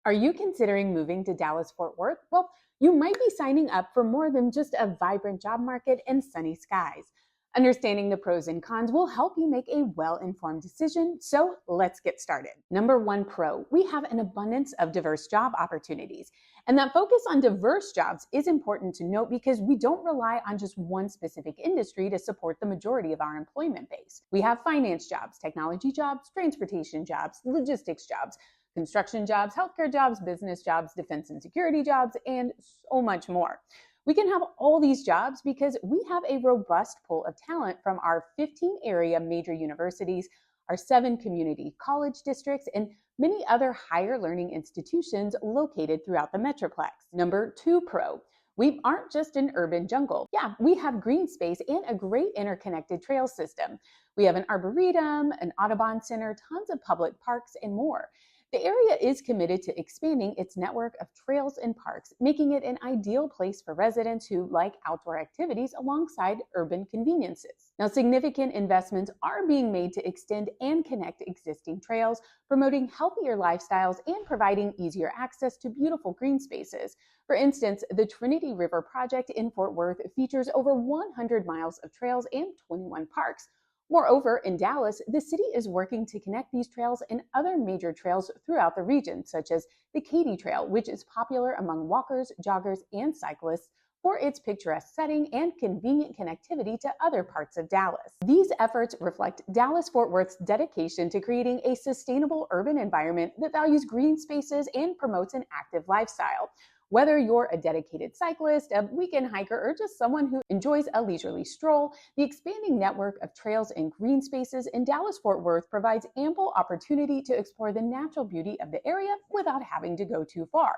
Are you considering moving to Dallas-Fort Worth? Well, you might be signing up for more than just a vibrant job market and sunny skies. Understanding the pros and cons will help you make a well-informed decision, so let's get started. Number one pro, we have an abundance of diverse job opportunities. And that focus on diverse jobs is important to note because we don't rely on just one specific industry to support the majority of our employment base. We have finance jobs, technology jobs, transportation jobs, logistics jobs, construction jobs, healthcare jobs, business jobs, defense and security jobs, and so much more. We can have all these jobs because we have a robust pool of talent from our 15 area major universities, our 7 community college districts, and many other higher learning institutions located throughout the Metroplex. Number 2 pro. We aren't just an urban jungle. Yeah, we have green space and a great interconnected trail system. We have an arboretum, an Audubon center, tons of public parks, and more. The area is committed to expanding its network of trails and parks, making it an ideal place for residents who like outdoor activities alongside urban conveniences. Now, significant investments are being made to extend and connect existing trails, promoting healthier lifestyles and providing easier access to beautiful green spaces. For instance, the Trinity River Project in Fort Worth features over 100 miles of trails and 21 parks. Moreover, in Dallas, the city is working to connect these trails and other major trails throughout the region, such as the Katy Trail, which is popular among walkers, joggers, and cyclists for its picturesque setting and convenient connectivity to other parts of Dallas. These efforts reflect Dallas-Fort Worth's dedication to creating a sustainable urban environment that values green spaces and promotes an active lifestyle. Whether you're a dedicated cyclist, a weekend hiker, or just someone who enjoys a leisurely stroll, the expanding network of trails and green spaces in Dallas-Fort Worth provides ample opportunity to explore the natural beauty of the area without having to go too far.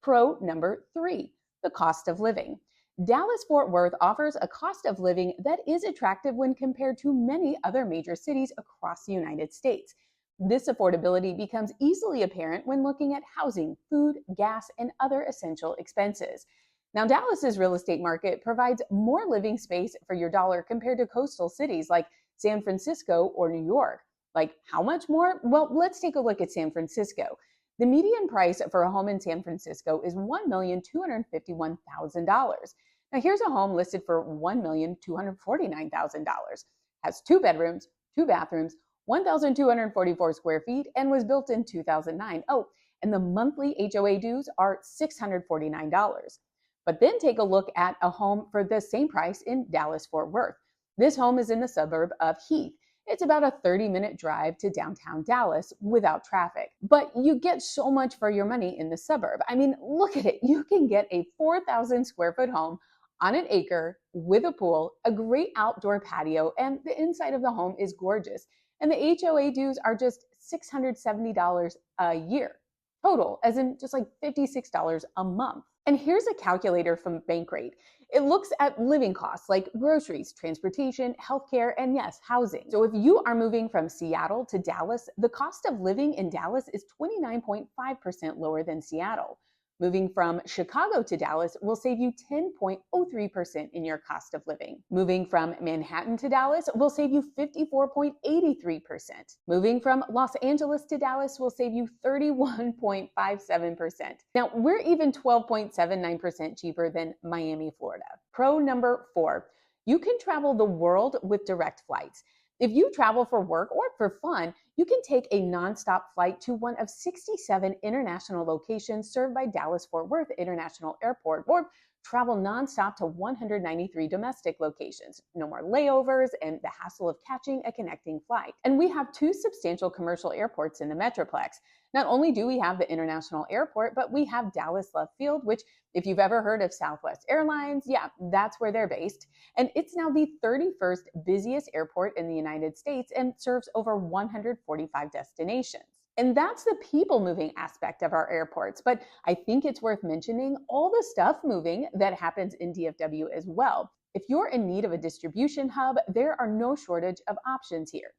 Pro number 3, the cost of living. Dallas-Fort Worth offers a cost of living that is attractive when compared to many other major cities across the United States. This affordability becomes easily apparent when looking at housing, food, gas, and other essential expenses. Now, Dallas's real estate market provides more living space for your dollar compared to coastal cities like San Francisco or New York. Like, how much more? Well, let's take a look at San Francisco. The median price for a home in San Francisco is $1,251,000. Now, here's a home listed for $1,249,000. Has 2 bedrooms, 2 bathrooms, 1,244 square feet, and was built in 2009. Oh, and the monthly HOA dues are $649. But then take a look at a home for the same price in Dallas-Fort Worth. This home is in the suburb of Heath. It's about a 30-minute drive to downtown Dallas without traffic. But you get so much for your money in the suburb. I mean, look at it. You can get a 4,000 square foot home on an acre with a pool, a great outdoor patio, and the inside of the home is gorgeous. And the HOA dues are just $670 a year total, as in just like $56 a month. And here's a calculator from Bankrate. It looks at living costs like groceries, transportation, healthcare, and yes, housing. So if you are moving from Seattle to Dallas, the cost of living in Dallas is 29.5% lower than Seattle. Moving from Chicago to Dallas will save you 10.03% in your cost of living. Moving from Manhattan to Dallas will save you 54.83%. Moving from Los Angeles to Dallas will save you 31.57%. Now, we're even 12.79% cheaper than Miami, Florida. Pro number 4, you can travel the world with direct flights. If you travel for work or for fun, you can take a nonstop flight to one of 67 international locations served by Dallas-Fort Worth International Airport, or travel nonstop to 193 domestic locations. No more layovers and the hassle of catching a connecting flight. And we have 2 substantial commercial airports in the Metroplex. Not only do we have the international airport, but we have Dallas Love Field, which, if you've ever heard of Southwest Airlines, yeah, that's where they're based. And it's now the 31st busiest airport in the United States and serves over 145 destinations. And that's the people moving aspect of our airports. But I think it's worth mentioning all the stuff moving that happens in DFW as well. If you're in need of a distribution hub, there are no shortage of options here.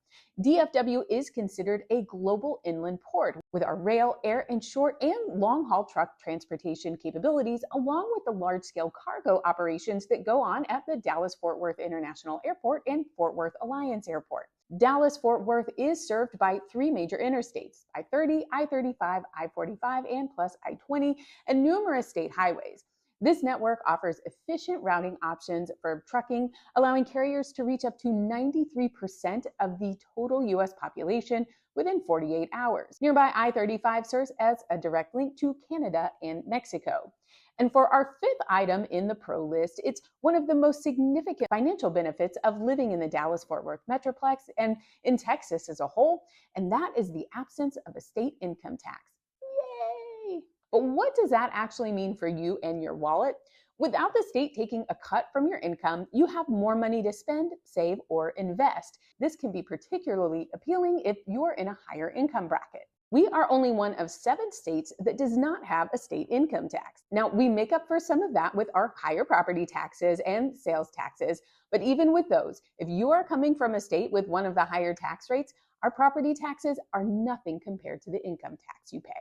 DFW is considered a global inland port with our rail, air, and short and long haul truck transportation capabilities, along with the large scale cargo operations that go on at the Dallas-Fort Worth International Airport and Fort Worth Alliance Airport. Dallas-Fort Worth is served by three major interstates: I-30, I-35, I-45, and plus I-20, and numerous state highways. This network offers efficient routing options for trucking, allowing carriers to reach up to 93% of the total U.S. population within 48 hours. Nearby I-35 serves as a direct link to Canada and Mexico. And for our fifth item in the pro list, it's one of the most significant financial benefits of living in the Dallas-Fort Worth Metroplex and in Texas as a whole, and that is the absence of a state income tax. Yay! But what does that actually mean for you and your wallet? Without the state taking a cut from your income, you have more money to spend, save, or invest. This can be particularly appealing if you're in a higher income bracket. We are only one of 7 states that does not have a state income tax. Now, we make up for some of that with our higher property taxes and sales taxes, but even with those, if you are coming from a state with one of the higher tax rates, our property taxes are nothing compared to the income tax you pay.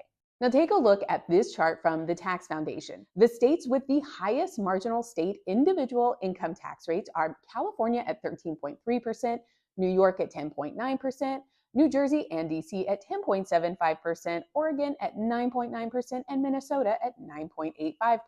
Now take a look at this chart from the Tax Foundation. The states with the highest marginal state individual income tax rates are California at 13.3%, New York at 10.9%, New Jersey and DC at 10.75%, Oregon at 9.9%, and Minnesota at 9.85%.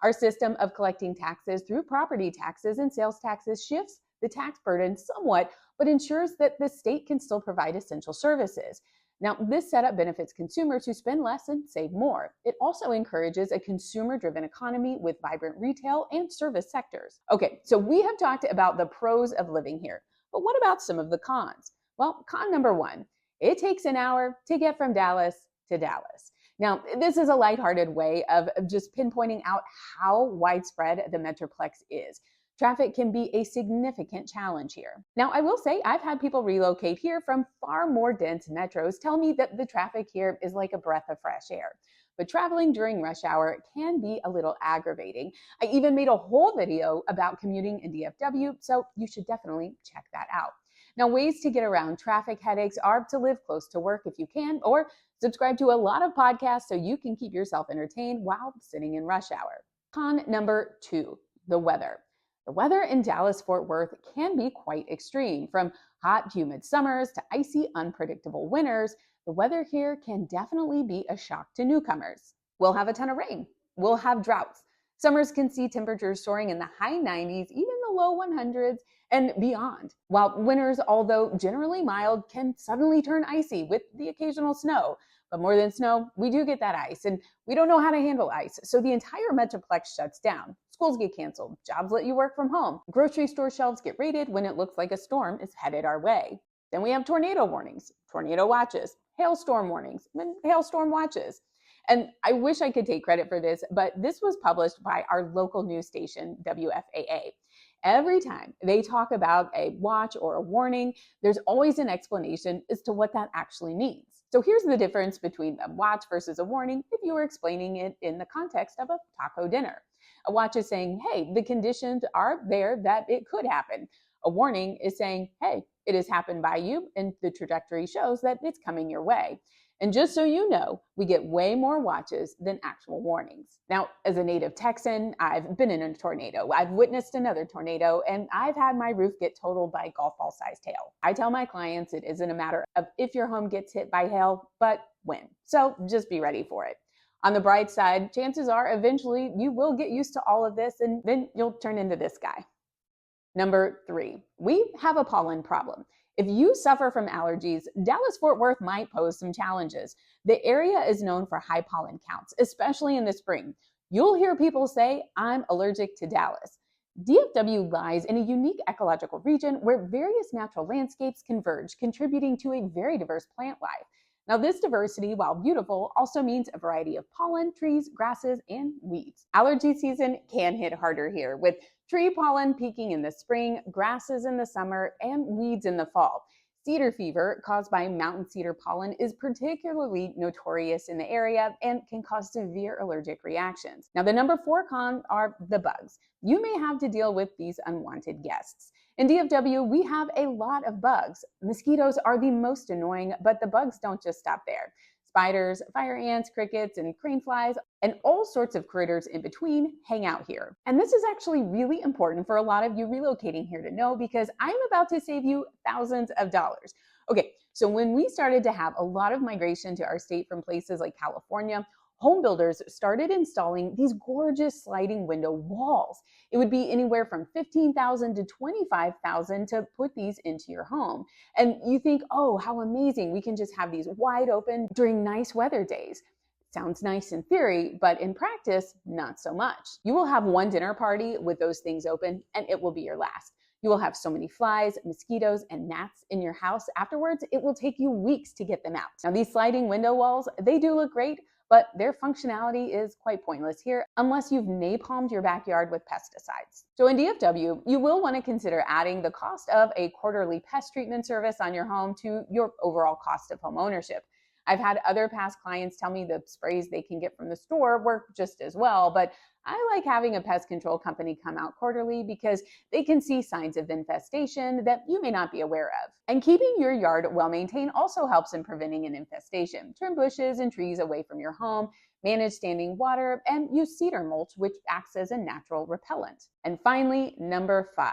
Our system of collecting taxes through property taxes and sales taxes shifts the tax burden somewhat, but ensures that the state can still provide essential services. Now, this setup benefits consumers who spend less and save more. It also encourages a consumer-driven economy with vibrant retail and service sectors. Okay, so we have talked about the pros of living here, but what about some of the cons? Well, con number 1, it takes an hour to get from Dallas to Dallas. Now, this is a lighthearted way of just pinpointing out how widespread the Metroplex is. Traffic can be a significant challenge here. Now, I will say I've had people relocate here from far more dense metros tell me that the traffic here is like a breath of fresh air. But traveling during rush hour can be a little aggravating. I even made a whole video about commuting in DFW, so you should definitely check that out. Now, ways to get around traffic headaches are to live close to work if you can, or subscribe to a lot of podcasts so you can keep yourself entertained while sitting in rush hour. Con number 2, the weather. The weather in Dallas-Fort Worth can be quite extreme. From hot, humid summers to icy, unpredictable winters, the weather here can definitely be a shock to newcomers. We'll have a ton of rain. We'll have droughts. Summers can see temperatures soaring in the high 90s, even the low 100s, and beyond. While winters, although generally mild, can suddenly turn icy with the occasional snow. But more than snow, we do get that ice, and we don't know how to handle ice, so the entire Metroplex shuts down. Schools get canceled, jobs let you work from home, grocery store shelves get raided when it looks like a storm is headed our way. Then we have tornado warnings, tornado watches, hailstorm warnings, and hailstorm watches. And I wish I could take credit for this, but this was published by our local news station, WFAA. Every time they talk about a watch or a warning, there's always an explanation as to what that actually means. So here's the difference between a watch versus a warning if you were explaining it in the context of a taco dinner. A watch is saying, hey, the conditions are there that it could happen. A warning is saying, hey, it has happened by you and the trajectory shows that it's coming your way. And just so you know, we get way more watches than actual warnings. Now, as a native Texan, I've been in a tornado. I've witnessed another tornado, and I've had my roof get totaled by a golf ball-sized hail. I tell my clients it isn't a matter of if your home gets hit by hail, but when. So just be ready for it. On the bright side, chances are eventually you will get used to all of this, and then you'll turn into this guy. Number 3, we have a pollen problem. If you suffer from allergies, Dallas-Fort Worth might pose some challenges. The area is known for high pollen counts, especially in the spring. You'll hear people say, I'm allergic to Dallas. DFW lies in a unique ecological region where various natural landscapes converge, contributing to a very diverse plant life. Now, this diversity, while beautiful, also means a variety of pollen, trees, grasses, and weeds. Allergy season can hit harder here, with tree pollen peaking in the spring, grasses in the summer, and weeds in the fall. Cedar fever, caused by mountain cedar pollen, is particularly notorious in the area and can cause severe allergic reactions. Now, the number 4 con are the bugs. You may have to deal with these unwanted guests. In DFW, we have a lot of bugs. Mosquitoes are the most annoying, but the bugs don't just stop there. Spiders, fire ants, crickets, and crane flies, and all sorts of critters in between hang out here. And this is actually really important for a lot of you relocating here to know, because I'm about to save you thousands of dollars. Okay, so when we started to have a lot of migration to our state from places like California, home builders started installing these gorgeous sliding window walls. It would be anywhere from $15,000 to $25,000 to put these into your home. And you think, oh, how amazing, we can just have these wide open during nice weather days. Sounds nice in theory, but in practice, not so much. You will have one dinner party with those things open, and it will be your last. You will have so many flies, mosquitoes, and gnats in your house. Afterwards, it will take you weeks to get them out. Now, these sliding window walls, they do look great, but their functionality is quite pointless here unless you've napalmed your backyard with pesticides. So in DFW, you will want to consider adding the cost of a quarterly pest treatment service on your home to your overall cost of home ownership. I've had other past clients tell me the sprays they can get from the store work just as well, but I like having a pest control company come out quarterly because they can see signs of infestation that you may not be aware of. And keeping your yard well maintained also helps in preventing an infestation. Trim bushes and trees away from your home, manage standing water, and use cedar mulch, which acts as a natural repellent. And finally, number 5.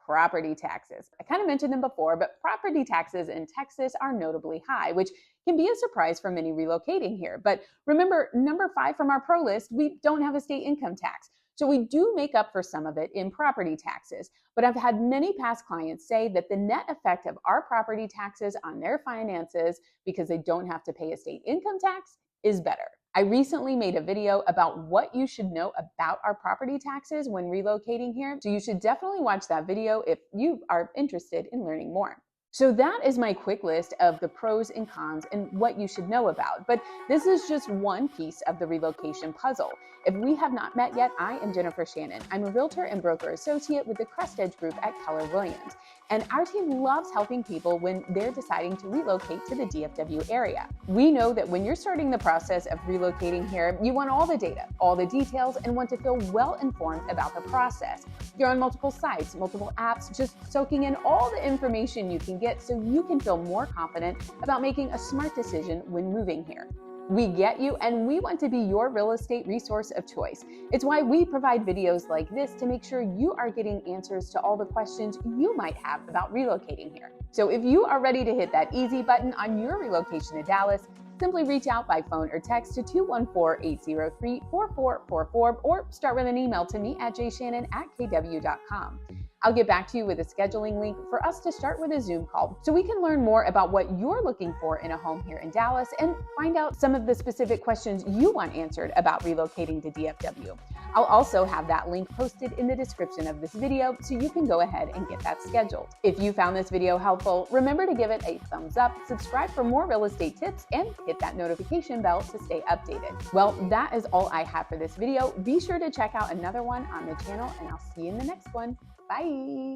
Property taxes. I kind of mentioned them before, but property taxes in Texas are notably high, which can be a surprise for many relocating here. But remember, number 5 from our pro list, we don't have a state income tax. So we do make up for some of it in property taxes. But I've had many past clients say that the net effect of our property taxes on their finances, because they don't have to pay a state income tax, is better. I recently made a video about what you should know about our property taxes when relocating here, so you should definitely watch that video if you are interested in learning more. So that is my quick list of the pros and cons and what you should know about. But this is just one piece of the relocation puzzle. If we have not met yet, I am Jennifer Shannon. I'm a realtor and broker associate with the Crest Edge Group at Keller Williams. And our team loves helping people when they're deciding to relocate to the DFW area. We know that when you're starting the process of relocating here, you want all the data, all the details, and want to feel well informed about the process. You're on multiple sites, multiple apps, just soaking in all the information you can get so you can feel more confident about making a smart decision when moving here. We get you, and we want to be your real estate resource of choice. It's why we provide videos like this to make sure you are getting answers to all the questions you might have about relocating here. So if you are ready to hit that easy button on your relocation to Dallas, simply reach out by phone or text to 214-803-4444 or start with an email to me at jshannon@kw.com. I'll get back to you with a scheduling link for us to start with a Zoom call so we can learn more about what you're looking for in a home here in Dallas and find out some of the specific questions you want answered about relocating to DFW. I'll also have that link posted in the description of this video so you can go ahead and get that scheduled. If you found this video helpful, remember to give it a thumbs up, subscribe for more real estate tips, and hit that notification bell to stay updated. Well, that is all I have for this video. Be sure to check out another one on the channel, and I'll see you in the next one. Bye.